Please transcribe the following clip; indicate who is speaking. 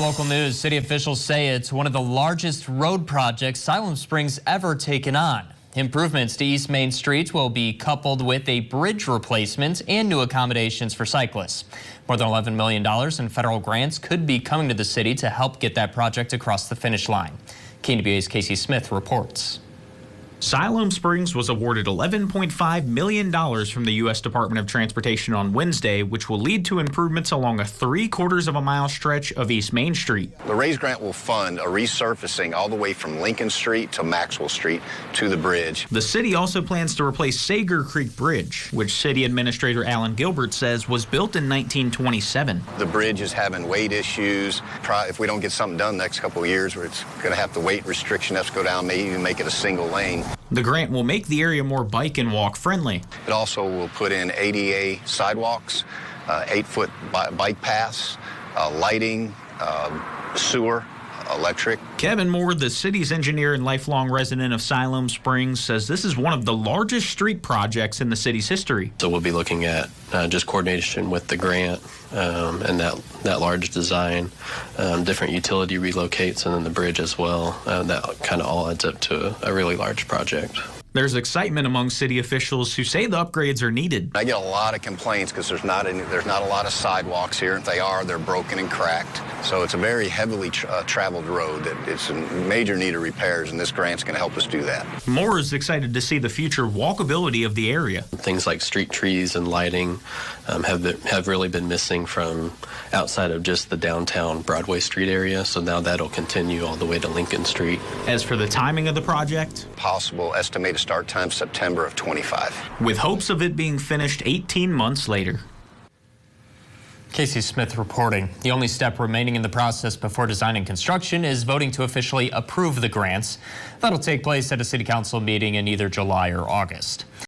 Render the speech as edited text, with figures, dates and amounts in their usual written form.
Speaker 1: More local news. City officials say it's one of the largest road projects Siloam Springs ever taken on. Improvements to East Main Street will be coupled with a bridge replacement and new accommodations for cyclists. More than $11 million in federal grants could be coming to the city to help get that project across the finish line. KNWA's Casey Smith reports.
Speaker 2: Siloam Springs was awarded $11.5 million from the U.S. Department of Transportation on Wednesday, which will lead to improvements along a 3/4 of a mile stretch of East Main Street.
Speaker 3: The RAISE grant will fund a resurfacing all the way from Lincoln Street to Maxwell Street to the bridge.
Speaker 2: The city also plans to replace Sager Creek Bridge, which City Administrator Alan Gilbert says was built in 1927.
Speaker 3: The bridge is having weight issues. If we don't get something done the next couple of years, where it's going to have the weight restriction has to go down, maybe even make it a single lane.
Speaker 2: The grant will make the area more bike and walk friendly.
Speaker 3: It also will put in ADA sidewalks, 8-foot bike paths, lighting, sewer, electric.
Speaker 2: Kevin Moore, the city's engineer and lifelong resident of Siloam Springs, says this is one of the largest street projects in the city's history.
Speaker 4: So we'll be looking at just coordination with the grant and that large design, different utility relocates, and then the bridge as well. That kind of all adds up to a really large project.
Speaker 2: There's excitement among city officials who say the upgrades are needed.
Speaker 3: I get a lot of complaints because there's not a lot of sidewalks here. If they are, they're broken and cracked. So it's a very heavily traveled road that it's in major need of repairs, and this grant's going to help us do that.
Speaker 2: Moore is excited to see the future walkability of the area.
Speaker 4: Things like street trees and lighting have really been missing from outside of just the downtown Broadway Street area. So now that'll continue all the way to Lincoln Street.
Speaker 2: As for the timing of the project,
Speaker 3: possible estimated start time September of 25.
Speaker 2: with hopes of it being finished 18 months later.
Speaker 1: Casey Smith reporting. The only step remaining in the process before design and construction is voting to officially approve the grants. That'll take place at a city council meeting in either July or August.